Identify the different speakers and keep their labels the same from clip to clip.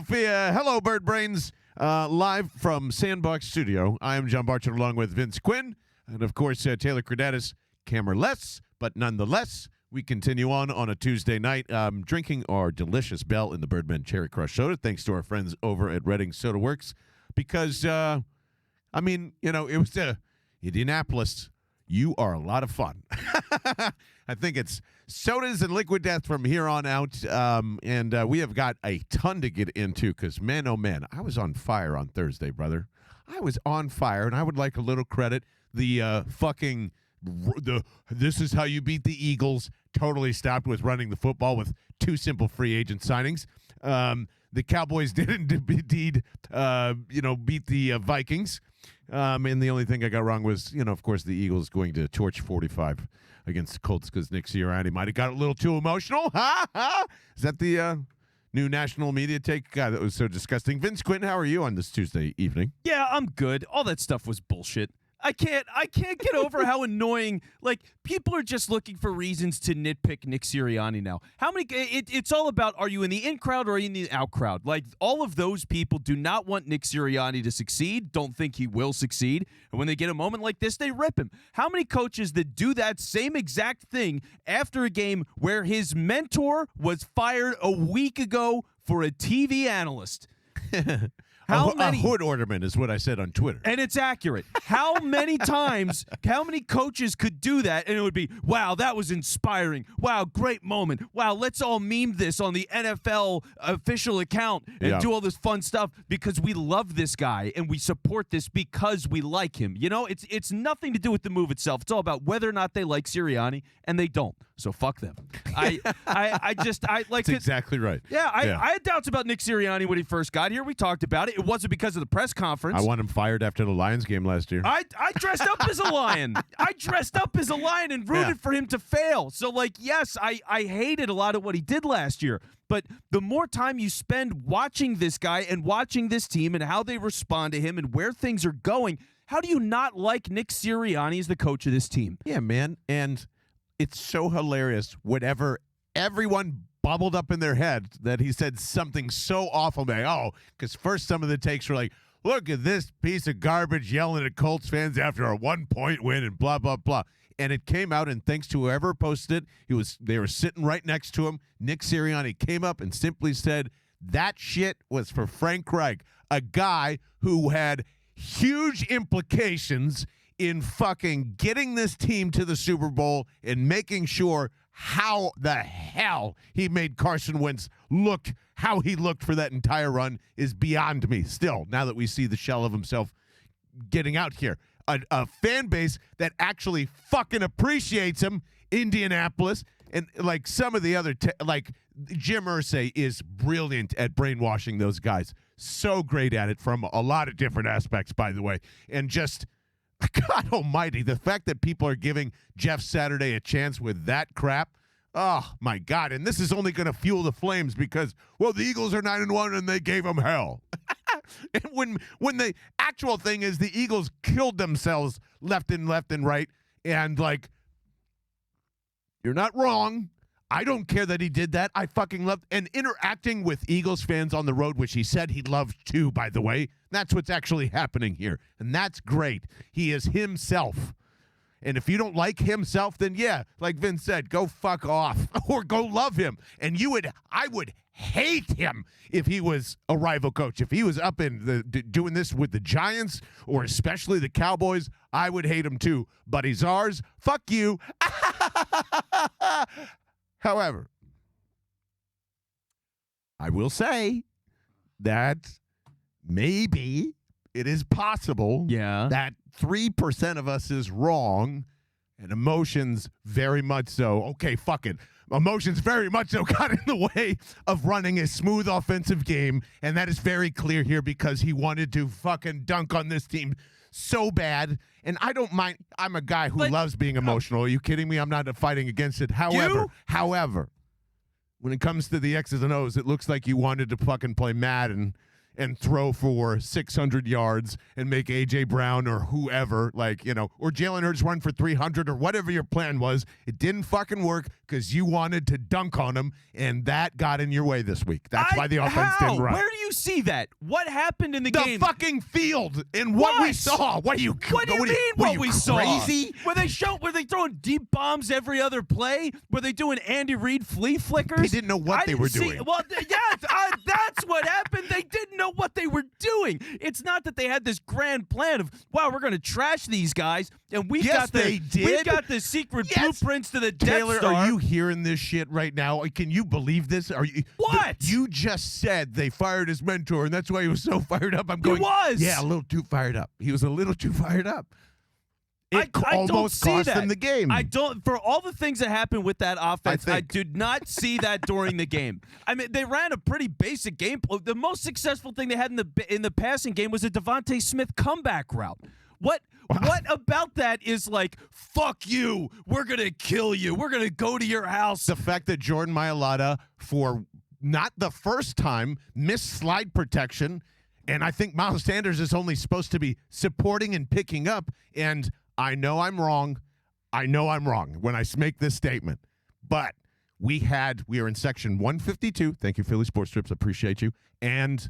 Speaker 1: Philadelphia. Hello, Bird Brains. Live from Sandbox Studio. I am John Barchard along with Vince Quinn. And, of course, Taylor Kredatus, camera-less, but nonetheless, we continue on a Tuesday night drinking our delicious Bell in the Birdmen Cherry Crush Soda, thanks to our friends over at Reading Soda Works. Because, it was Indianapolis. You are a lot of fun. I think it's sodas and liquid death from here on out. And we have got a ton to get into because, man, oh, man, I was on fire on Thursday, brother. I was on fire, and I would like a little credit. The this is how you beat the Eagles totally stopped with running the football with two simple free agent signings. The Cowboys did indeed, beat the Vikings. And the only thing I got wrong was, of course, the Eagles going to torch 45 against the Colts because Nick Sirianni might have got a little too emotional. Is that the new national media take? God, that was so disgusting. Vince Quinn, how are you on this Tuesday evening?
Speaker 2: Yeah, I'm good. All that stuff was bullshit. I can't get over how annoying, people are just looking for reasons to nitpick Nick Sirianni now. It's all about, are you in the in crowd or are you in the out crowd? All of those people do not want Nick Sirianni to succeed, don't think he will succeed, and when they get a moment like this, they rip him. How many coaches that do that same exact thing after a game where his mentor was fired a week ago for a TV analyst?
Speaker 1: A hood ornament is what I said on Twitter.
Speaker 2: And it's accurate. How many coaches could do that and it would be, wow, that was inspiring. Wow, great moment. Wow, let's all meme this on the NFL official account and do all this fun stuff because we love this guy and we support this because we like him. It's nothing to do with the move itself. It's all about whether or not they like Sirianni, and they don't. So fuck them.
Speaker 1: That's exactly right.
Speaker 2: Yeah, I had doubts about Nick Sirianni when he first got here. We talked about it. It wasn't because of the press conference.
Speaker 1: I want him fired after the Lions game last year.
Speaker 2: I dressed up as a lion. And rooted for him to fail. So, yes, I hated a lot of what he did last year. But the more time you spend watching this guy and watching this team and how they respond to him and where things are going, how do you not like Nick Sirianni as the coach of this team?
Speaker 1: Yeah, man. And it's so hilarious whatever everyone bubbled up in their head that he said something so awful. Because first some of the takes were like, look at this piece of garbage yelling at Colts fans after a 1-point win and blah, blah, blah. And it came out, and thanks to whoever posted it, they were sitting right next to him. Nick Sirianni came up and simply said, that shit was for Frank Reich, a guy who had huge implications in fucking getting this team to the Super Bowl and making sure how the hell he made Carson Wentz look, how he looked for that entire run is beyond me still, now that we see the shell of himself getting out here. A fan base that actually fucking appreciates him, Indianapolis, and some of the other, Jim Irsay is brilliant at brainwashing those guys. So great at it from a lot of different aspects, by the way. And just, God almighty, the fact that people are giving Jeff Saturday a chance with that crap, oh, my God. And this is only going to fuel the flames because, the Eagles are 9-1 and they gave them hell. And when the actual thing is the Eagles killed themselves left and right, and you're not wrong. I don't care that he did that. I fucking loved and interacting with Eagles fans on the road, which he said he loved too, by the way. That's what's actually happening here, and that's great. He is himself. And if you don't like himself, then yeah, like Vince said, go fuck off or go love him. And I would hate him if he was a rival coach. If he was up in doing this with the Giants or especially the Cowboys, I would hate him too. But he's ours. Fuck you. However, I will say that maybe it is possible that 3% of us is wrong, and emotions very much so. Okay, fuck it. Emotions very much so got in the way of running a smooth offensive game, and that is very clear here because he wanted to fucking dunk on this team so bad. And I don't mind. I'm a guy who loves being emotional. Are you kidding me? I'm not fighting against it. However, when it comes to the X's and O's, it looks like you wanted to fucking play Madden and throw for 600 yards and make A.J. Brown or whoever, or Jalen Hurts run for 300 or whatever your plan was. It didn't fucking work because you wanted to dunk on him, and that got in your way this week. That's why the offense didn't run.
Speaker 2: Where do you see that? What happened in the game?
Speaker 1: The fucking field and what we saw. What do you
Speaker 2: mean what we saw?
Speaker 1: Crazy?
Speaker 2: Were they throwing deep bombs every other play? Were they doing Andy Reid flea flickers?
Speaker 1: They didn't know what they were doing.
Speaker 2: Well, that's what happened. They didn't know what they were doing. It's not that they had this grand plan of, wow, we're going to trash these guys, and we've got the secret blueprints to the
Speaker 1: Taylor,
Speaker 2: Death Star.
Speaker 1: are you hearing this shit right now? Can you believe this? Are you?
Speaker 2: What?
Speaker 1: You just said they fired his mentor, and that's why he was so fired up. I'm going.
Speaker 2: He was.
Speaker 1: Yeah, a little too fired up. He was a little too fired up. It
Speaker 2: I
Speaker 1: almost
Speaker 2: don't
Speaker 1: cost
Speaker 2: see that.
Speaker 1: them the game.
Speaker 2: I don't. For all the things that happened with that offense, I
Speaker 1: think.
Speaker 2: did not see that during the game. I mean, they ran a pretty basic game. The most successful thing they had in the passing game was a Devontae Smith comeback route. What about that is like, fuck you, we're going to kill you, we're going to go to your house.
Speaker 1: The fact that Jordan Mailata, for not the first time, missed slide protection, and I think Miles Sanders is only supposed to be supporting and picking up, and I know I'm wrong when I make this statement, but we are in section 152. Thank you, Philly Sports Trips. Appreciate you. And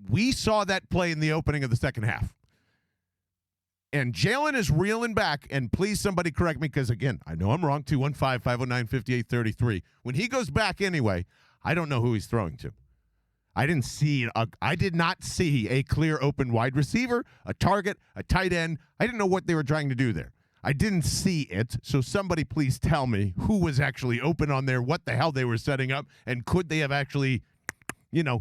Speaker 1: we saw that play in the opening of the second half. And Jalen is reeling back, and please somebody correct me because, again, I know I'm wrong, 215-509-5833. When he goes back anyway, I don't know who he's throwing to. I did not see a clear open wide receiver, a target, a tight end. I didn't know what they were trying to do there. I didn't see it, so somebody please tell me who was actually open on there, what the hell they were setting up, and could they have actually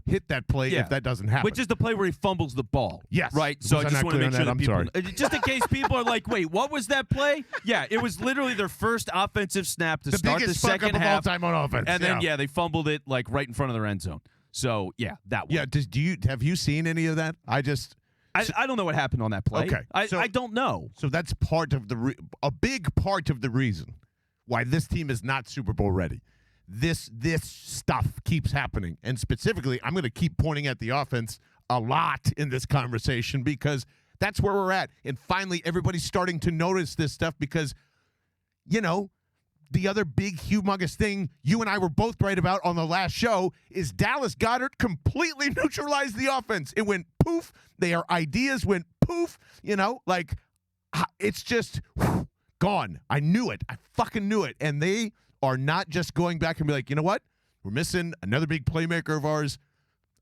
Speaker 1: hit that play if that doesn't happen.
Speaker 2: Which is the play where he fumbles the ball.
Speaker 1: Yes.
Speaker 2: Right? So I just want to make sure that people...
Speaker 1: sorry.
Speaker 2: Just in case people are like, wait, what was that play? Yeah, it was literally their first offensive snap to start the second half.
Speaker 1: Of all time on offense.
Speaker 2: And then, they fumbled it like right in front of their end zone. So, yeah, that one.
Speaker 1: Yeah, have you seen any of that? I
Speaker 2: don't know what happened on that play.
Speaker 1: Okay.
Speaker 2: I don't know.
Speaker 1: So that's part of a big part of the reason why this team is not Super Bowl ready. This stuff keeps happening. And specifically, I'm going to keep pointing at the offense a lot in this conversation because that's where we're at. And finally, everybody's starting to notice this stuff because, the other big, humongous thing you and I were both right about on the last show is Dallas Goedert completely neutralized the offense. It went poof. Their ideas went poof. It's just gone. I knew it. I fucking knew it. And they are not just going back and be like, you know what? We're missing another big playmaker of ours.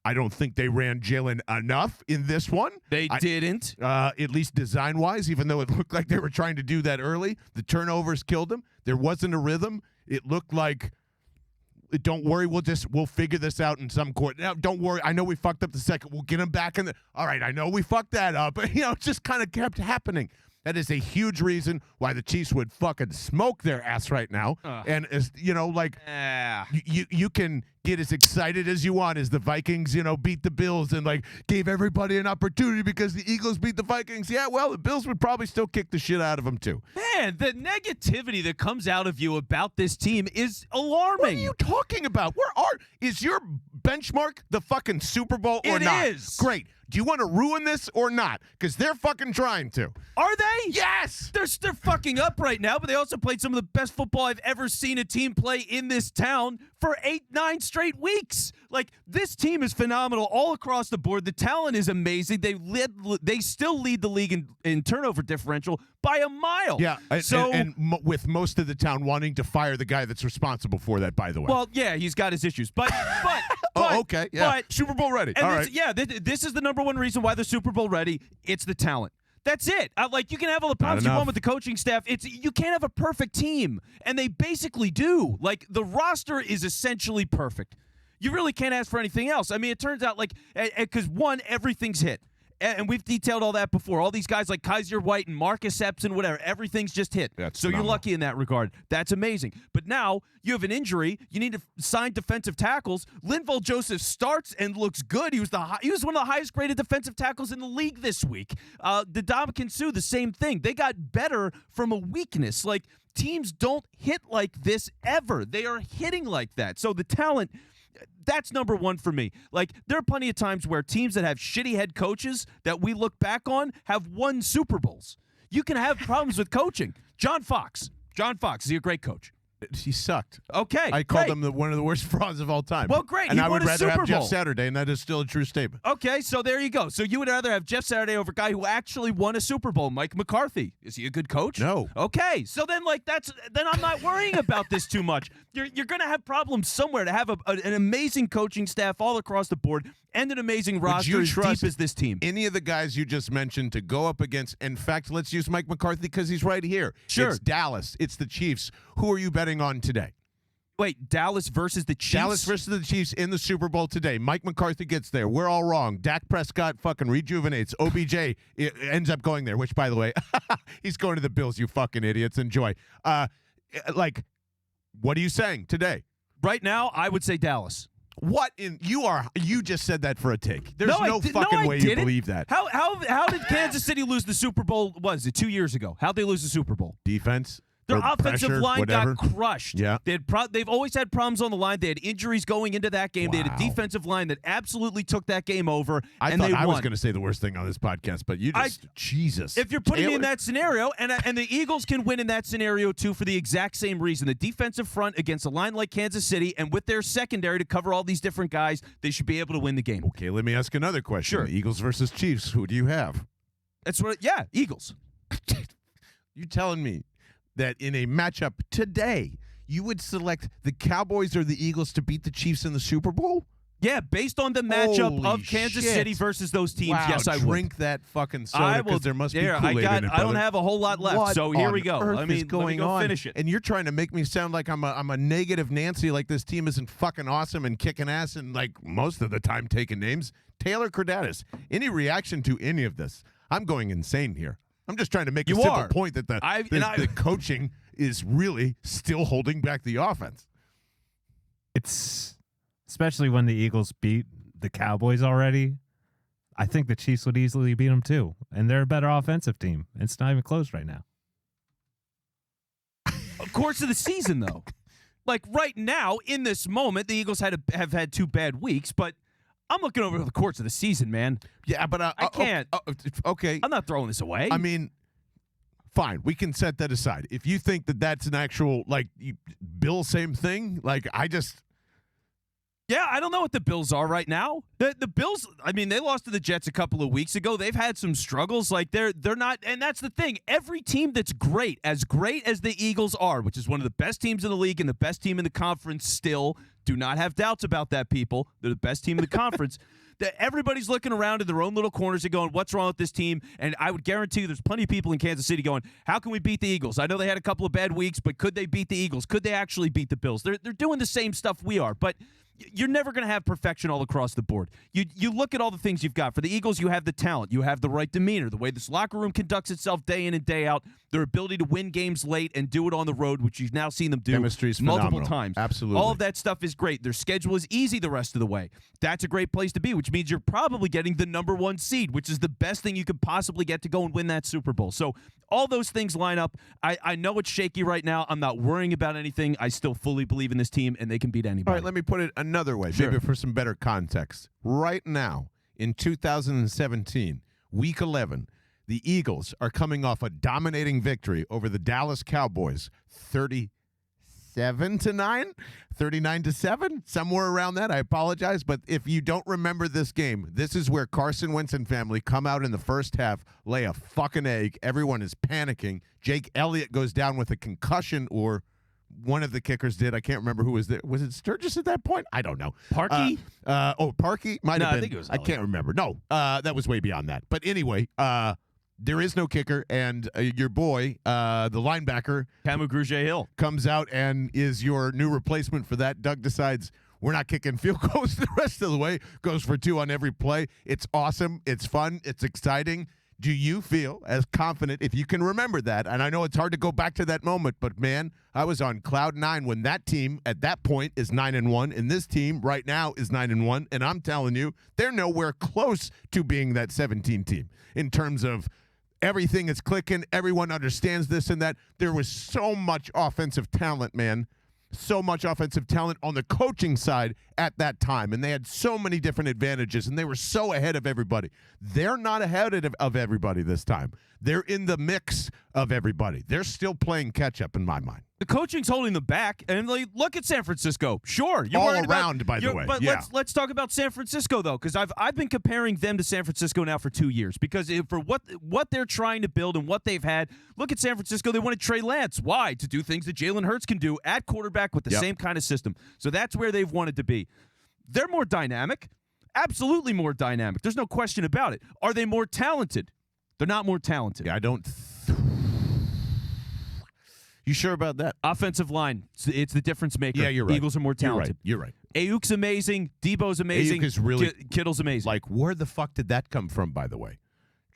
Speaker 1: I don't think they ran Jalen enough in this one.
Speaker 2: They didn't.
Speaker 1: At least design-wise, even though it looked like they were trying to do that early. The turnovers killed them. There wasn't a rhythm. It looked like, don't worry, we'll figure this out in some court. Now, don't worry. I know we fucked up the second. We'll get them back in the. All right, I know we fucked that up. But, it just kind of kept happening. That is a huge reason why the Chiefs would fucking smoke their ass right now. And, you can get as excited as you want as the Vikings, beat the Bills and, gave everybody an opportunity because the Eagles beat the Vikings. Yeah, well, the Bills would probably still kick the shit out of them, too.
Speaker 2: Man, the negativity that comes out of you about this team is alarming.
Speaker 1: What are you talking about? Is your benchmark the fucking Super Bowl or not?
Speaker 2: It is.
Speaker 1: Great. Do you want to ruin this or not? Because they're fucking trying to.
Speaker 2: Are they?
Speaker 1: Yes.
Speaker 2: They're fucking up right now, but they also played some of the best football I've ever seen a team play in this town for 8-9 straight weeks. This team is phenomenal all across the board. The talent is amazing. They still lead the league in turnover differential by a mile.
Speaker 1: Yeah, with most of the town wanting to fire the guy that's responsible for that, by the way.
Speaker 2: Well, yeah, he's got his issues, but
Speaker 1: okay, yeah, Super Bowl ready. All right.
Speaker 2: Yeah, this is the number one reason why they're Super Bowl ready. It's the talent. That's it. You can have all the problems you want with the coaching staff. You can't have a perfect team, and they basically do. The roster is essentially perfect. You really can't ask for anything else. I mean, it turns out because one, everything's hit. And we've detailed all that before. All these guys like Kaiser White and Marcus Epps and whatever, everything's just hit. So you're lucky in that regard. That's amazing. But now you have an injury. You need to sign defensive tackles. Linval Joseph starts and looks good. He was one of the highest graded defensive tackles in the league this week. Ndamukong Suh, the same thing. They got better from a weakness. Teams don't hit like this ever. They are hitting like that. So the talent That's number one for me. Like, there are plenty of times where teams that have shitty head coaches that we look back on have won Super Bowls. You can have problems with coaching. John Fox, is he a great coach?
Speaker 1: He sucked.
Speaker 2: Okay,
Speaker 1: I called
Speaker 2: great.
Speaker 1: him one of the worst frauds of all time.
Speaker 2: Well, great.
Speaker 1: And
Speaker 2: He
Speaker 1: I
Speaker 2: won
Speaker 1: would
Speaker 2: a
Speaker 1: rather
Speaker 2: Super
Speaker 1: have Jeff
Speaker 2: Bowl.
Speaker 1: Saturday, and that is still a true statement.
Speaker 2: Okay, so there you go. So you would rather have Jeff Saturday over a guy who actually won a Super Bowl, Mike McCarthy. Is he a good coach?
Speaker 1: No.
Speaker 2: Okay, so then then I'm not worrying about this too much. You're going to have problems somewhere to have an amazing coaching staff all across the board and an amazing roster as deep as this team.
Speaker 1: Any of the guys you just mentioned to go up against? In fact, let's use Mike McCarthy because he's right here.
Speaker 2: Sure.
Speaker 1: It's Dallas. It's the Chiefs. Who are you betting on today?
Speaker 2: Wait, Dallas versus the Chiefs?
Speaker 1: Dallas versus the Chiefs in the Super Bowl today. Mike McCarthy gets there. We're all wrong. Dak Prescott fucking rejuvenates. OBJ ends up going there, which, by the way, he's going to the Bills, you fucking idiots. Enjoy. What are you saying today?
Speaker 2: Right now, I would say Dallas.
Speaker 1: What in you just said that for a take. There's no fucking way you believe that.
Speaker 2: How did Kansas City lose the Super Bowl? Was it 2 years ago? How'd they lose the Super Bowl?
Speaker 1: Defense.
Speaker 2: Their offensive
Speaker 1: pressure,
Speaker 2: line
Speaker 1: whatever.
Speaker 2: got crushed.
Speaker 1: Yeah.
Speaker 2: They've always had problems on the line. They had injuries going into that game.
Speaker 1: Wow.
Speaker 2: They had a defensive line that absolutely took that game over.
Speaker 1: I
Speaker 2: and
Speaker 1: thought
Speaker 2: they
Speaker 1: I
Speaker 2: won.
Speaker 1: was going to say the worst thing on this podcast, but Jesus.
Speaker 2: If you're putting me in
Speaker 1: Taylor?
Speaker 2: that scenario, and the Eagles can win in that scenario too for the exact same reason. The defensive front against a line like Kansas City, and with their secondary to cover all these different guys, they should be able to win the game.
Speaker 1: Okay, let me ask another question.
Speaker 2: Sure.
Speaker 1: Eagles versus Chiefs. Who do you have?
Speaker 2: Eagles.
Speaker 1: You telling me that in a matchup today, you would select the Cowboys or the Eagles to beat the Chiefs in the Super Bowl?
Speaker 2: Yeah, based on the matchup
Speaker 1: Holy
Speaker 2: of Kansas
Speaker 1: shit.
Speaker 2: City versus those teams,
Speaker 1: Wow,
Speaker 2: yes, I would.
Speaker 1: drink that fucking soda because there must be Kool-Aid in it,
Speaker 2: I don't
Speaker 1: brother.
Speaker 2: have a whole lot left,
Speaker 1: What
Speaker 2: so here we
Speaker 1: on
Speaker 2: go.
Speaker 1: earth
Speaker 2: Let me
Speaker 1: is going
Speaker 2: go
Speaker 1: on?
Speaker 2: finish it.
Speaker 1: And you're trying to make me sound like I'm a negative Nancy, like this team isn't fucking awesome and kicking ass and like most of the time taking names. Taylor Kredatus, any reaction to any of this? I'm going insane here. I'm just trying to make a simple point that the coaching is really still holding back the offense.
Speaker 3: It's especially when the Eagles beat the Cowboys already. I think the Chiefs would easily beat them too, and they're a better offensive team. It's not even close right now.
Speaker 2: Course of the season, though, like right now in this moment, the Eagles have had 2 bad weeks, but I'm looking over the course of the season, man.
Speaker 1: Yeah, but
Speaker 2: I can't.
Speaker 1: Okay,
Speaker 2: I'm not throwing this away.
Speaker 1: I mean, fine, we can set that aside. If you think that that's an actual Bill same thing,
Speaker 2: Yeah, I don't know what the Bills are right now. The Bills, I mean, they lost to the Jets a couple of weeks ago. They've had some struggles. Like they're not, and that's the thing. Every team that's great as the Eagles are, which is one of the best teams in the league and the best team in the conference still, do not have doubts about that, people. They're the best team in the conference. That everybody's looking around in their own little corners and going, what's wrong with this team? And I would guarantee you there's plenty of people in Kansas City going, how can we beat the Eagles? I know they had a couple of bad weeks, but could they beat the Eagles? Could they actually beat the Bills? They're doing the same stuff we are, but you're never going to have perfection all across the board. You look at all the things you've got. For the Eagles, you have the talent. You have the right demeanor, the way this locker room conducts itself day in and day out, their ability to win games late and do it on the road, which you've now seen them do
Speaker 1: Chemistry's
Speaker 2: multiple
Speaker 1: phenomenal.
Speaker 2: times.
Speaker 1: Absolutely.
Speaker 2: All of that stuff is great. Their schedule is easy the rest of the way. That's a great place to be, which means you're probably getting the number 1 seed, which is the best thing you could possibly get to go and win that Super Bowl. So all those things line up. I know it's shaky right now. I'm not worrying about anything. I still fully believe in this team, and they can beat anybody.
Speaker 1: All right, let me put it another way,
Speaker 2: Sure.
Speaker 1: maybe for some better context. Right now, in 2017, Week 11, the Eagles are coming off a dominating victory over the Dallas Cowboys, 37-9, 39-7, somewhere around that. I apologize, but if you don't remember this game, this is where Carson Wentz and family come out in the first half, lay a fucking egg. Everyone is panicking. Jake Elliott goes down with a concussion, or one of the kickers did. I can't remember who was there. Was it Sturgis at that point? I don't know.
Speaker 2: Parkey?
Speaker 1: Parkey? Might have been.
Speaker 2: I think it was
Speaker 1: I
Speaker 2: Elliott.
Speaker 1: can't remember. No, that was way beyond that. But anyway, there is no kicker, and your boy, the linebacker,
Speaker 2: Camu Grugier-Hill.
Speaker 1: comes out and is your new replacement for that. Doug decides we're not kicking field goals the rest of the way. Goes for 2 on every play. It's awesome. It's fun. It's exciting. Do you feel as confident, if you can remember that? And I know it's hard to go back to that moment, but man, I was on cloud 9 when that team at that point is 9-1, and this team right now is 9-1, and I'm telling you, they're nowhere close to being that 17 team in terms of everything is clicking. Everyone understands this and that. There was so much offensive talent, man. so much offensive talent on the coaching side at that time, and they had so many different advantages, and they were so ahead of everybody. They're not ahead of everybody this time. They're in the mix of everybody. They're still playing catch-up in my mind.
Speaker 2: The coaching's holding them back, and like, look at San Francisco. Sure, you're
Speaker 1: all
Speaker 2: worried
Speaker 1: around,
Speaker 2: about,
Speaker 1: by the way.
Speaker 2: But
Speaker 1: yeah.
Speaker 2: let's talk about San Francisco though, because I've been comparing them to San Francisco now for 2 years because for what they're trying to build and what they've had. Look at San Francisco. They wanted Trey Lance. Why? To do things that Jalen Hurts can do at quarterback with the same kind of system. So that's where they've wanted to be. They're more dynamic, absolutely more dynamic. There's no question about it. Are they more talented? They're not more talented.
Speaker 1: Yeah, I don't. You sure about that?
Speaker 2: Offensive line, it's the difference maker.
Speaker 1: Yeah, you're right.
Speaker 2: Eagles are more talented.
Speaker 1: You're right.
Speaker 2: Ayuk's amazing. Debo's amazing.
Speaker 1: Ayuk is really
Speaker 2: Kittle's amazing.
Speaker 1: Like, where the fuck did that come from, by the way?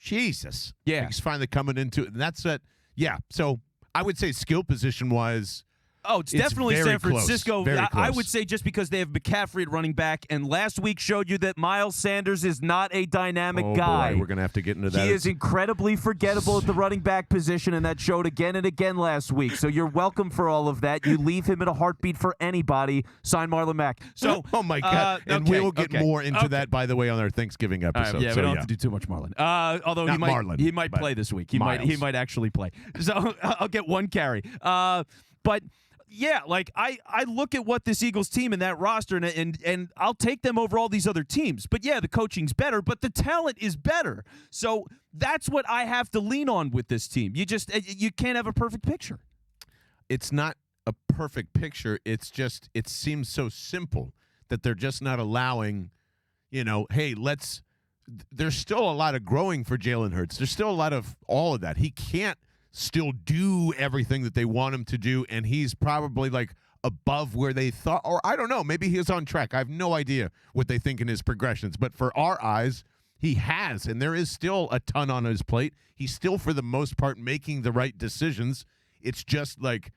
Speaker 1: Jesus.
Speaker 2: Yeah.
Speaker 1: He's finally coming into it. And that's it. Yeah. So I would say skill position-wise,
Speaker 2: oh, it's definitely
Speaker 1: very
Speaker 2: San Francisco.
Speaker 1: Close. Very
Speaker 2: I
Speaker 1: close.
Speaker 2: would say just because they have McCaffrey at running back, and last week showed you that Miles Sanders is not a dynamic guy.
Speaker 1: Boy, we're going to have to get into that.
Speaker 2: He is incredibly forgettable at the running back position, and that showed again and again last week. So you're welcome for all of that. You leave him in a heartbeat for anybody. Sign Marlon Mack. So,
Speaker 1: oh, my God. And we will get more into that, by the way, on our Thanksgiving episode.
Speaker 2: Yeah,
Speaker 1: so,
Speaker 2: we don't have to do too much Marlon. Although
Speaker 1: Not
Speaker 2: he might play this week. He might actually play. So I'll get one carry. But yeah, like I look at what this Eagles team and that roster, and I'll take them over all these other teams. But yeah, the coaching's better, but the talent is better. So that's what I have to lean on with this team. You can't have a perfect picture.
Speaker 1: It's not a perfect picture. It's just it seems so simple that they're just not allowing, hey, there's still a lot of growing for Jalen Hurts. There's still a lot of all of that. He can't still do everything that they want him to do, and he's probably like above where they thought, or I don't know, maybe he is on track. I have no idea what they think in his progressions, but for our eyes, he has, and there is still a ton on his plate. He's still, for the most part, making the right decisions. It's just like,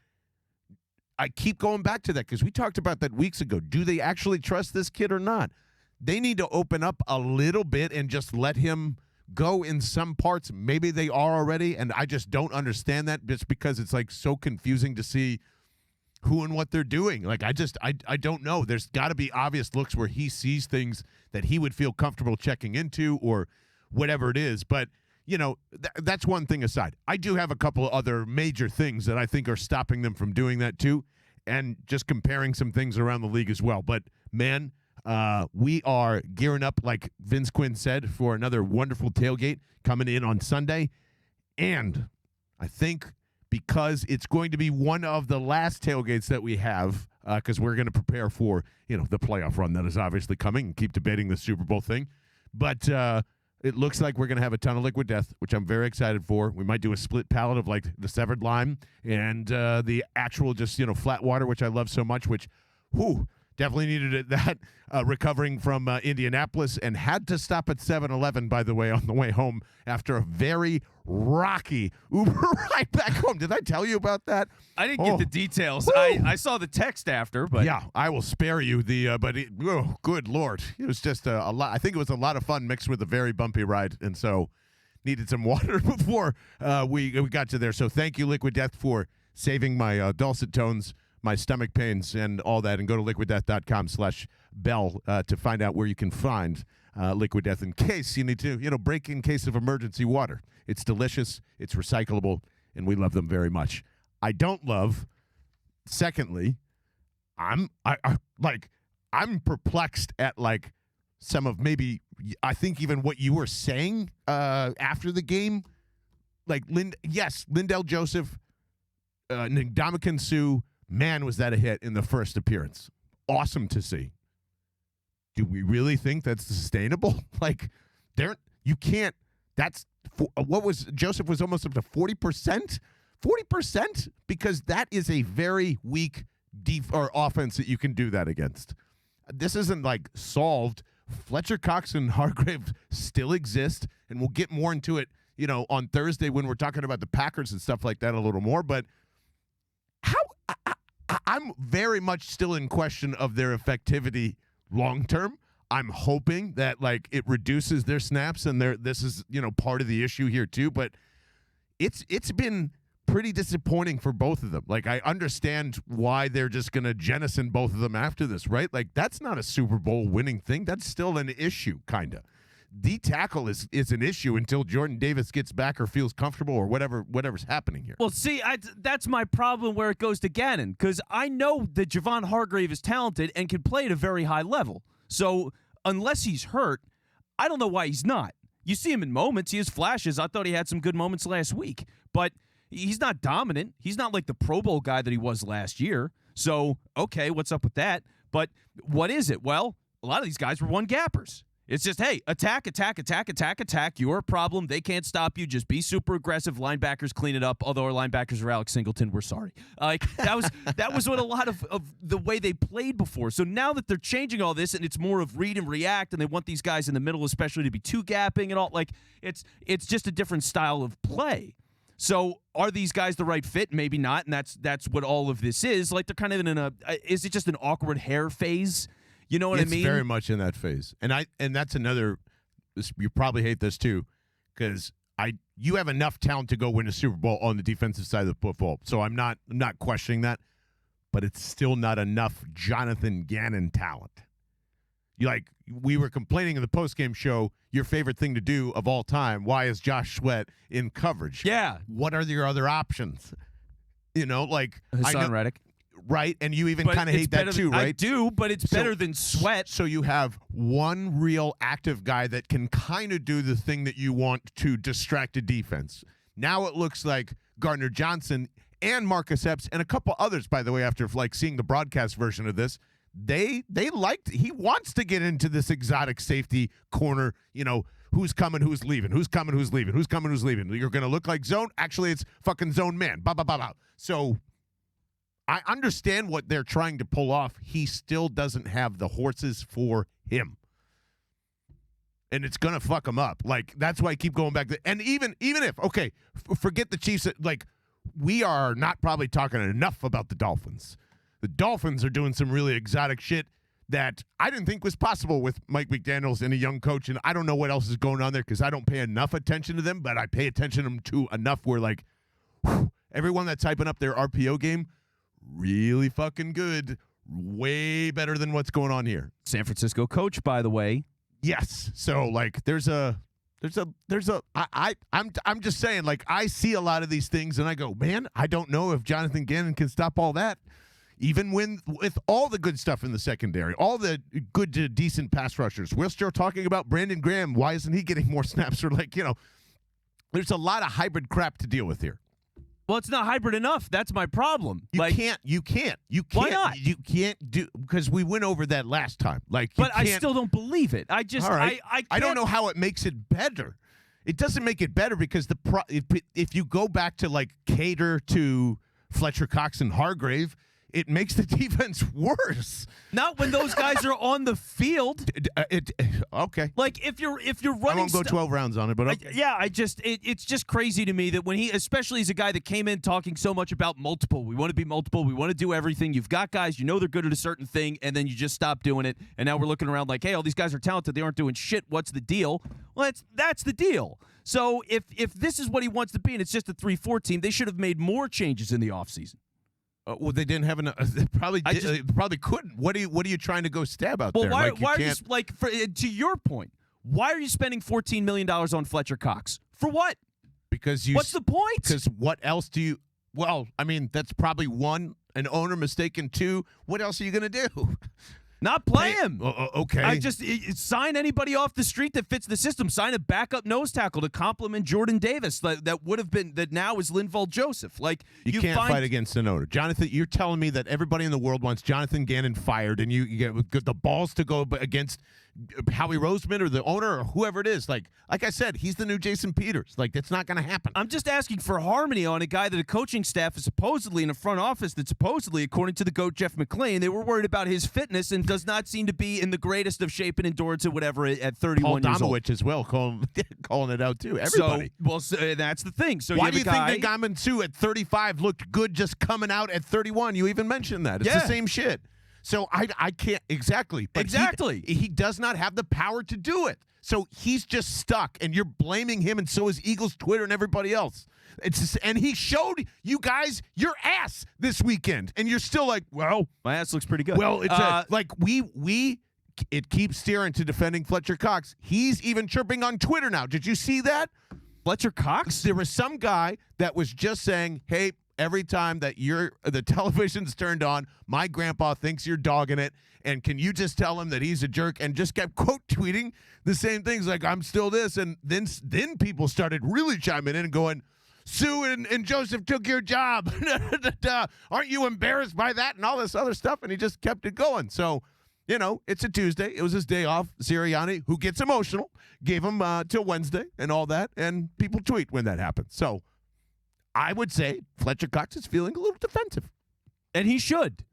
Speaker 1: I keep going back to that because we talked about that weeks ago. Do they actually trust this kid or not? They need to open up a little bit and just let him go in some parts. Maybe they are already, and I just don't understand that just because it's like so confusing to see who and what they're doing. Like I don't know. There's got to be obvious looks where he sees things that he would feel comfortable checking into or whatever it is. But, that's one thing aside. I do have a couple of other major things that I think are stopping them from doing that too, and just comparing some things around the league as well. But, man, we are gearing up, like Vince Quinn said, for another wonderful tailgate coming in on Sunday. And I think because it's going to be one of the last tailgates that we have, because we're going to prepare for, the playoff run that is obviously coming and keep debating the Super Bowl thing. But it looks like we're going to have a ton of Liquid Death, which I'm very excited for. We might do a split palette of like the severed lime and the actual just, flat water, which I love so much, which, definitely needed that recovering from Indianapolis, and had to stop at 7-Eleven, by the way, on the way home after a very rocky Uber ride back home. Did I tell you about that?
Speaker 2: I didn't get the details. I saw the text after, but
Speaker 1: yeah, I will spare you the. But good Lord, it was just a lot. I think it was a lot of fun mixed with a very bumpy ride, and so needed some water before we got to there. So thank you, Liquid Death, for saving my dulcet tones, my stomach pains, and all that. And go to liquiddeath.com/bell to find out where you can find Liquid Death in case you need to, break in case of emergency water. It's delicious, it's recyclable, and we love them very much. I don't love, secondly, I'm perplexed at like some of maybe, I think even what you were saying after the game. Like, Lindell Joseph, Ndamukong Suh, man, was that a hit in the first appearance. Awesome to see. Do we really think that's sustainable? Like, you can't. That's what was Joseph was almost up to 40%. 40%, because that is a very weak offense that you can do that against. This isn't like solved. Fletcher Cox and Hargrave still exist, and we'll get more into it, on Thursday when we're talking about the Packers and stuff like that a little more. But I'm very much still in question of their effectivity long term. I'm hoping that like it reduces their snaps, and this is part of the issue here too. But it's been pretty disappointing for both of them. Like, I understand why they're just going to jettison both of them after this, right? Like, that's not a Super Bowl winning thing. That's still an issue, kind of. D tackle is an issue until Jordan Davis gets back or feels comfortable or whatever's happening here.
Speaker 2: Well, see, that's my problem where it goes to Gannon, because I know that Javon Hargrave is talented and can play at a very high level. So unless he's hurt, I don't know why he's not. You see him in moments. He has flashes. I thought he had some good moments last week, but he's not dominant. He's not like the Pro Bowl guy that he was last year. So, okay, what's up with that? But what is it? Well, a lot of these guys were one-gappers. It's just, hey, attack, attack, attack, attack, attack. You're a problem. They can't stop you. Just be super aggressive. Linebackers clean it up. Although our linebackers are Alex Singleton, we're sorry. That was what a lot of the way they played before. So now that they're changing all this and it's more of read and react, and they want these guys in the middle especially to be two-gapping and all, like it's just a different style of play. So are these guys the right fit? Maybe not, and that's what all of this is. Like they're kind of in is it just an awkward hair phase? You know what I mean?
Speaker 1: It's very much in that phase. And that's another, you probably hate this too, because you have enough talent to go win a Super Bowl on the defensive side of the football. So I'm not questioning that, but it's still not enough Jonathan Gannon talent. We were complaining in the postgame show, your favorite thing to do of all time, why is Josh Sweat in coverage?
Speaker 2: Yeah.
Speaker 1: What are your other options?
Speaker 2: Hassan Reddick.
Speaker 1: Right, and you even kind of hate that too, right?
Speaker 2: I do, but it's better than Sweat.
Speaker 1: So you have one real active guy that can kind of do the thing that you want to distract a defense. Now it looks like Gardner Johnson and Marcus Epps and a couple others, by the way, after seeing the broadcast version of this, he wants to get into this exotic safety corner, who's coming, who's leaving, who's coming, who's leaving, who's coming, who's leaving. You're going to look like zone. Actually, it's fucking zone man. Blah, blah, blah, blah. So I understand what they're trying to pull off. He still doesn't have the horses for him. And it's going to fuck him up. That's why I keep going back to, and even if, okay, forget the Chiefs, we are not probably talking enough about the Dolphins. The Dolphins are doing some really exotic shit that I didn't think was possible with Mike McDaniels and a young coach, and I don't know what else is going on there because I don't pay enough attention to them, but I pay attention to enough where, everyone that's typing up their RPO game, really fucking good, way better than what's going on here.
Speaker 2: San Francisco coach, by the way.
Speaker 1: Yes. So I'm just saying, I see a lot of these things and I go, man, I don't know if Jonathan Gannon can stop all that. Even with all the good stuff in the secondary, all the good to decent pass rushers. We're still talking about Brandon Graham. Why isn't he getting more snaps? Or there's a lot of hybrid crap to deal with here.
Speaker 2: Well, it's not hybrid enough. That's my problem.
Speaker 1: You can't.
Speaker 2: Why not?
Speaker 1: You can't do, because we went over that last time.
Speaker 2: But I still don't believe it. I just,
Speaker 1: all right.
Speaker 2: I
Speaker 1: don't know how it makes it better. It doesn't make it better because if you go back to cater to Fletcher Cox and Hargrave, it makes the defense worse.
Speaker 2: Not when those guys are on the field.
Speaker 1: Okay.
Speaker 2: If you're running,
Speaker 1: I won't go 12 rounds on it, but okay.
Speaker 2: It's just crazy to me that when he, especially as a guy that came in talking so much about multiple, we want to be multiple, we want to do everything. You've got guys, they're good at a certain thing, and then you just stop doing it, and now we're looking around like, hey, all these guys are talented, they aren't doing shit. What's the deal? Well, that's the deal. So if this is what he wants to be, and it's just a 3-4 team, they should have made more changes in the offseason.
Speaker 1: Well, they didn't have enough. They probably couldn't. What are you trying to go stab out there?
Speaker 2: Why are you to your point? Why are you spending $14 million on Fletcher Cox for what?
Speaker 1: Because what's the point? Because what else do you? Well, I mean, that's probably one, an owner mistake, and two, what else are you going to do?
Speaker 2: Not play him.
Speaker 1: Okay.
Speaker 2: I just sign anybody off the street that fits the system. Sign a backup nose tackle to complement Jordan Davis that would have been, that now is Linval Joseph.
Speaker 1: You can't fight against an owner. Jonathan, you're telling me that everybody in the world wants Jonathan Gannon fired, and you get the balls to go against Howie Roseman or the owner or whoever it is. Like I said, he's the new Jason Peters. That's not going to happen.
Speaker 2: I'm just asking for harmony on a guy that a coaching staff is supposedly in a front office that supposedly, according to the GOAT Jeff McClain, they were worried about his fitness and does not seem to be in the greatest of shape and endurance or whatever at 31 years old.
Speaker 1: Domowitch as well, calling it out too. Everybody.
Speaker 2: So that's the thing. So
Speaker 1: why do you think that Gaman Sue at 35 looked good just coming out at 31? You even mentioned that. It's the same shit. So I can't exactly. But
Speaker 2: exactly.
Speaker 1: He does not have the power to do it. So he's just stuck, and you're blaming him, and so is Eagles Twitter and everybody else. And he showed you guys your ass this weekend, and you're still like, well,
Speaker 2: my ass looks pretty good.
Speaker 1: Well, it's it keeps steering to defending Fletcher Cox. He's even chirping on Twitter now. Did you see that?
Speaker 2: Fletcher Cox?
Speaker 1: There was some guy that was just saying, hey, every time that the television's turned on, my grandpa thinks you're dogging it, and can you just tell him that he's a jerk? And just kept quote tweeting the same things like, I'm still this. And then people started really chiming in and going, Sue and Joseph took your job. Aren't you embarrassed by that? And all this other stuff. And he just kept it going. So, it's a Tuesday. It was his day off. Sirianni, who gets emotional, gave him till Wednesday and all that. And people tweet when that happens. So I would say Fletcher Cox is feeling a little defensive.
Speaker 2: And he should.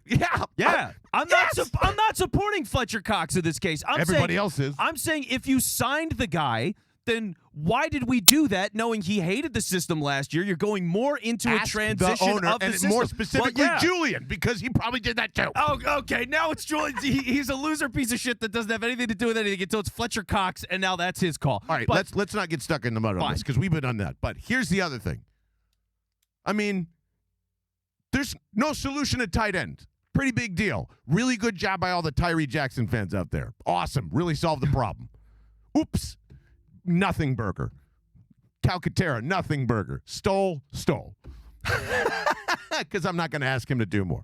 Speaker 1: Yeah.
Speaker 2: I'm not supporting Fletcher Cox in this case.
Speaker 1: Everybody else is.
Speaker 2: I'm saying if you signed the guy, then why did we do that knowing he hated the system last year? You're going more into a transition
Speaker 1: the owner,
Speaker 2: of the
Speaker 1: and
Speaker 2: system.
Speaker 1: More specifically, Julian, because he probably did that too.
Speaker 2: Oh, okay. Now it's Julian. He's a loser piece of shit that doesn't have anything to do with anything until it's Fletcher Cox, and now that's his call.
Speaker 1: All right, let's not get stuck in the mud on this because we've been on that. But here's the other thing. I mean, there's no solution at tight end. Pretty big deal. Really good job by all the Tyree Jackson fans out there. Awesome. Really solved the problem. Oops. Nothing burger. Calcaterra, nothing burger. Stole. Because I'm not going to ask him to do more.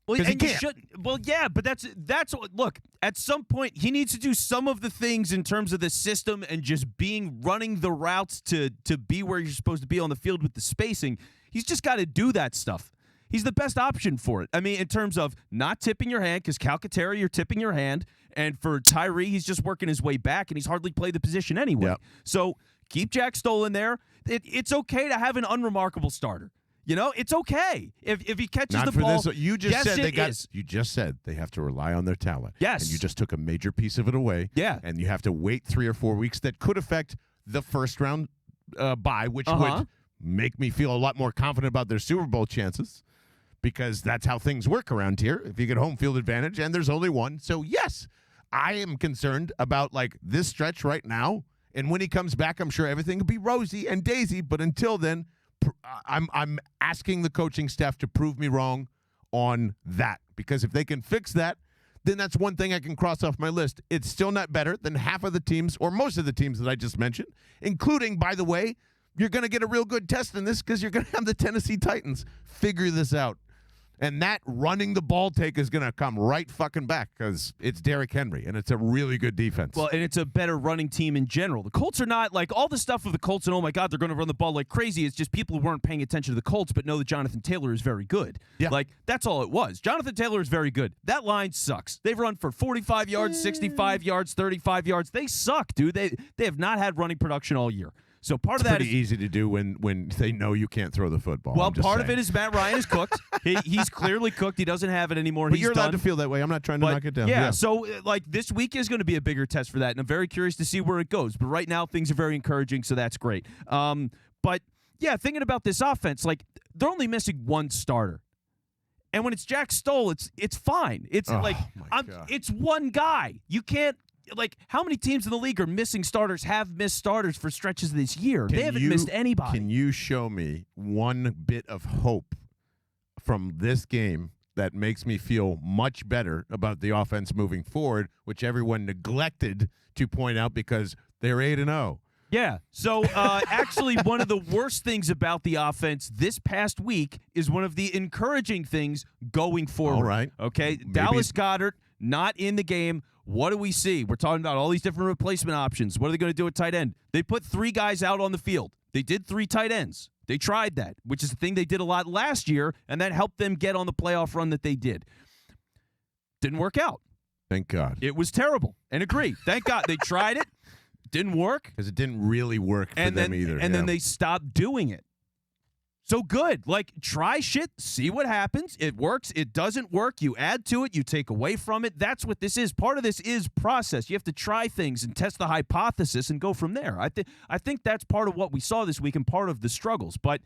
Speaker 2: Well,
Speaker 1: and
Speaker 2: you should. Well, yeah, but that's look. At some point, he needs to do some of the things in terms of the system and just running the routes to be where you're supposed to be on the field with the spacing. He's just got to do that stuff. He's the best option for it. I mean, in terms of not tipping your hand, because Calcaterra, you're tipping your hand. And for Tyree, he's just working his way back, and he's hardly played the position anyway. Yep. So keep Jack Stoll in there. It's okay to have an unremarkable starter. It's okay if he catches
Speaker 1: not
Speaker 2: the
Speaker 1: for
Speaker 2: ball.
Speaker 1: This, you just
Speaker 2: yes,
Speaker 1: said You just said they have to rely on their talent.
Speaker 2: Yes,
Speaker 1: and you just took a major piece of it away.
Speaker 2: Yeah,
Speaker 1: and you have to wait 3 or 4 weeks. That could affect the first round bye, which would make me feel a lot more confident about their Super Bowl chances. Because that's how things work around here. If you get home field advantage, and there's only one. So, yes, I am concerned about, this stretch right now. And when he comes back, I'm sure everything will be rosy and daisy. But until then, I'm asking the coaching staff to prove me wrong on that. Because if they can fix that, then that's one thing I can cross off my list. It's still not better than half of the teams or most of the teams that I just mentioned, including, by the way, you're going to get a real good test in this because you're going to have the Tennessee Titans figure this out. And that running the ball take is going to come right fucking back because it's Derrick Henry, and it's a really good defense.
Speaker 2: Well, and it's a better running team in general. The Colts are not all the stuff with the Colts and, oh, my God, they're going to run the ball like crazy. It's just people who weren't paying attention to the Colts but know that Jonathan Taylor is very good.
Speaker 1: Yeah.
Speaker 2: That's all it was. Jonathan Taylor is very good. That line sucks. They've run for 45 yards, 65 yards, 35 yards. They suck, dude. They have not had running production all year. So part of that
Speaker 1: is pretty easy to do when they know you can't throw the football.
Speaker 2: Well, part of it is Matt Ryan is cooked. He's clearly cooked. He doesn't have it anymore.
Speaker 1: But you're allowed to feel that way. I'm not trying to knock it down.
Speaker 2: Yeah. So this week is going to be a bigger test for that, and I'm very curious to see where it goes. But right now things are very encouraging, so that's great. But yeah, thinking about this offense, they're only missing one starter. And when it's Jack Stoll, it's fine. It's it's one guy. You can't. How many teams in the league are missing starters, have missed starters for stretches this year? They haven't missed anybody.
Speaker 1: Can you show me one bit of hope from this game that makes me feel much better about the offense moving forward, which everyone neglected to point out because they're 8-0?
Speaker 2: Yeah. So actually, one of the worst things about the offense this past week is one of the encouraging things going forward.
Speaker 1: All right.
Speaker 2: Okay. Dallas Goedert, not in the game. What do we see? We're talking about all these different replacement options. What are they going to do at tight end? They put 3 guys out on the field. They did 3 tight ends. They tried that, which is the thing they did a lot last year, and that helped them get on the playoff run that they did. Didn't work out.
Speaker 1: Thank God.
Speaker 2: It was terrible. And agree. Thank God. They tried it. Didn't work.
Speaker 1: Because it didn't really work for them either.
Speaker 2: And then they stopped doing it. So good. Try shit, see what happens. It works. It doesn't work. You add to it. You take away from it. That's what this is. Part of this is process. You have to try things and test the hypothesis and go from there. I think that's part of what we saw this week and part of the struggles. But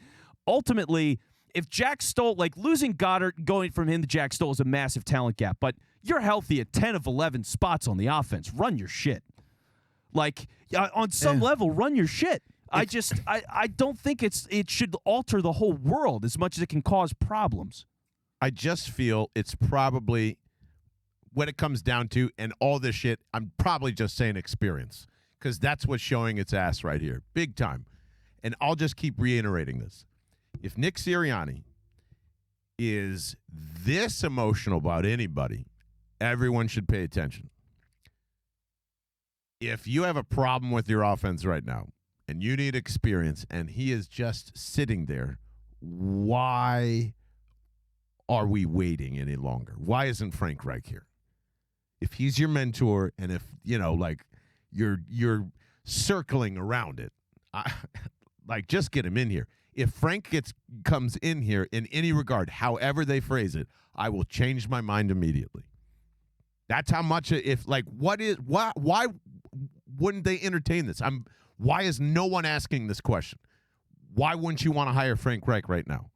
Speaker 2: ultimately, if Jack Stoll, losing Goddard, going from him to Jack Stoll is a massive talent gap. But you're healthy at 10 of 11 spots on the offense. Run your shit. On some level, run your shit. I don't think it should alter the whole world as much as it can cause problems.
Speaker 1: I just feel it's probably what it comes down to, and all this shit, I'm probably just saying experience, because that's what's showing its ass right here, big time. And I'll just keep reiterating this. If Nick Sirianni is this emotional about anybody, everyone should pay attention. If you have a problem with your offense right now and you need experience and he is just sitting there, why are we waiting any longer? Why isn't Frank Reich here? If he's your mentor and if, like you're circling around it, just get him in here. If Frank comes in here in any regard, however they phrase it, I will change my mind immediately. That's how much. Why wouldn't they entertain this? Why is no one asking this question? Why wouldn't you want to hire Frank Reich right now?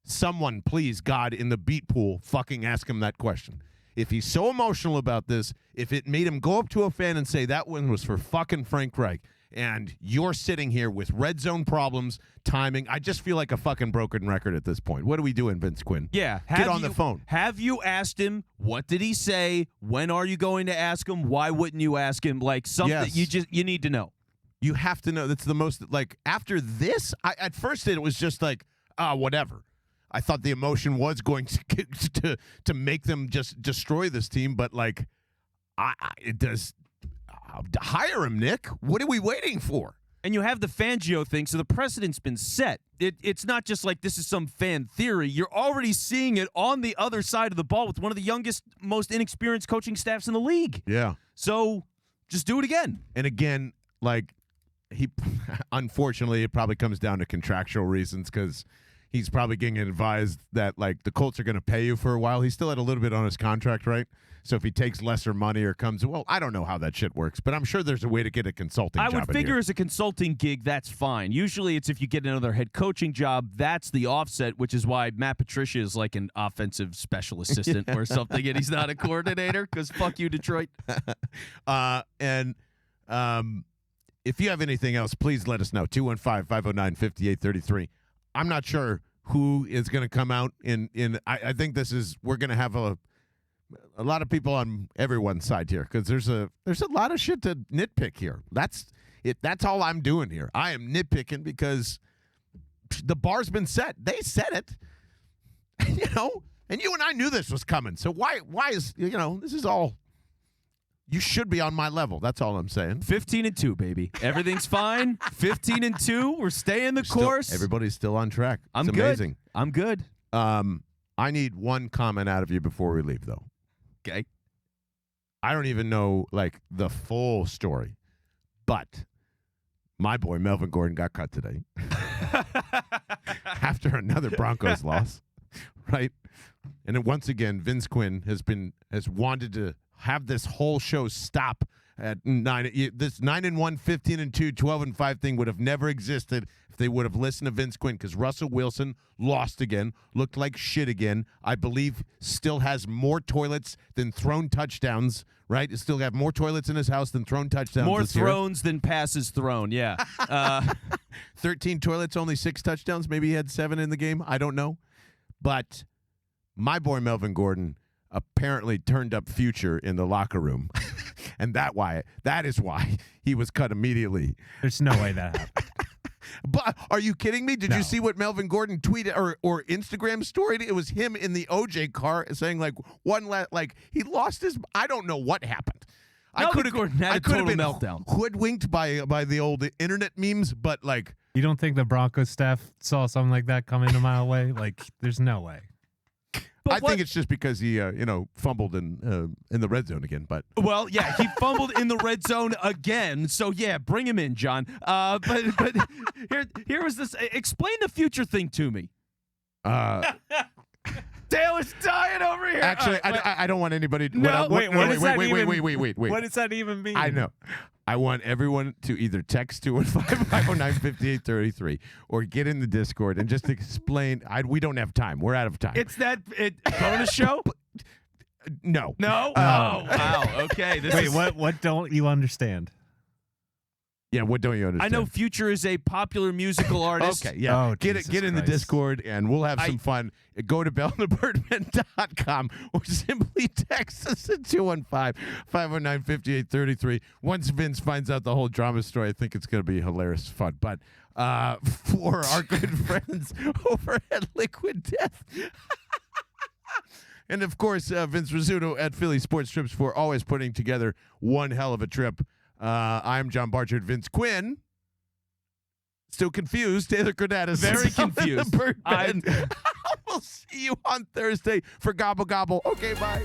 Speaker 1: Someone, please, God, in the beat pool, fucking ask him that question. If he's so emotional about this, if it made him go up to a fan and say that one was for fucking Frank Reich, and you're sitting here with red zone problems, timing, I just feel like a fucking broken record at this point. What are we doing, Vince Quinn?
Speaker 2: Yeah.
Speaker 1: Get on the phone.
Speaker 2: Have you asked him? What did he say? When are you going to ask him? Why wouldn't you ask him? Like something you need to know.
Speaker 1: You have to know. That's the most, after this, at first it was just whatever. I thought the emotion was going to make them just destroy this team, but it does. Hire him, Nick. What are we waiting for?
Speaker 2: And you have the Fangio thing, so the precedent's been set. It's not just like this is some fan theory. You're already seeing it on the other side of the ball with one of the youngest, most inexperienced coaching staffs in the league.
Speaker 1: Yeah.
Speaker 2: So just do it again.
Speaker 1: And again, he, unfortunately, it probably comes down to contractual reasons because he's probably getting advised that the Colts are going to pay you for a while. He still had a little bit on his contract, right? So if he takes lesser money or comes, I don't know how that shit works, but I'm sure there's a way to get a consulting job.
Speaker 2: I would figure as a consulting gig, that's fine. Usually it's if you get another head coaching job, that's the offset, which is why Matt Patricia is like an offensive special assistant or something, and he's not a coordinator because fuck you, Detroit.
Speaker 1: If you have anything else, please let us know. 215-509-5833. I'm not sure who is going to come out I think we're going to have a lot of people on everyone's side here because there's a lot of shit to nitpick here. That's it. That's all I'm doing here. I am nitpicking because the bar's been set. They said it, and you and I knew this was coming. So why is this is all? You should be on my level. That's all I'm saying.
Speaker 2: 15-2, baby. Everything's fine. 15-2. We're staying the course.
Speaker 1: Everybody's still on track.
Speaker 2: It's amazing. I'm good.
Speaker 1: I need one comment out of you before we leave, though.
Speaker 2: Okay.
Speaker 1: I don't even know the full story, but my boy Melvin Gordon got cut today after another Broncos loss, right? And then once again, Vince Quinn has wanted to have this whole show stop at 9. This 9-1, 15-2, 12-5 thing would have never existed if they would have listened to Vince Quinn because Russell Wilson lost again, looked like shit again. I believe still has more toilets than thrown touchdowns, right? Still have more toilets in his house than thrown touchdowns.
Speaker 2: More thrones than passes thrown, yeah.
Speaker 1: 13 toilets, only 6 touchdowns. Maybe he had 7 in the game. I don't know. But my boy Melvin Gordon apparently turned up Future in the locker room. And that is why he was cut immediately.
Speaker 3: There's no way that happened.
Speaker 1: But are you kidding me? Did you see what Melvin Gordon tweeted or Instagram storied? It was him in the OJ car saying he lost his. I don't know what happened.
Speaker 2: Gordon had a total meltdown.
Speaker 1: Hoodwinked by the old internet memes, but
Speaker 3: you don't think the Broncos staff saw something like that coming a mile away? There's no way.
Speaker 1: I think it's just because he, fumbled in the red zone again. But
Speaker 2: he fumbled in the red zone again. So bring him in, John. But here was this. Explain the Future thing to me. Taylor's dying over here.
Speaker 1: Actually, I don't want anybody.
Speaker 3: Wait.
Speaker 1: Wait.
Speaker 3: What does that even mean?
Speaker 1: I know. I want everyone to either text 215-509-5833 or get in the Discord and just explain. We don't have time. We're out of time.
Speaker 2: It's that bonus show?
Speaker 1: No.
Speaker 2: No? Oh, wow. Okay.
Speaker 3: What don't you understand?
Speaker 1: Yeah, what don't you
Speaker 2: I
Speaker 1: understand?
Speaker 2: know Future is a popular musical artist.
Speaker 1: Okay, yeah.
Speaker 3: Oh,
Speaker 1: get
Speaker 3: Jesus
Speaker 1: in the
Speaker 3: Christ.
Speaker 2: Discord,
Speaker 1: Discord, and we'll have some fun. Go to bellthebirdmen.com or simply text us at 215-509-5833. Once Vince finds out the whole drama story, I think it's going to be hilarious fun. But for our good friends over at Liquid Death, and of course, Vince Rizzuto at Philly Sports Trips for always putting together one hell of a trip. I'm John Barchard Vince Quinn. Still confused. Taylor Kredatus.
Speaker 2: Very confused.
Speaker 1: The Birdmen. We'll see you on Thursday for Gobble Gobble. Okay, bye.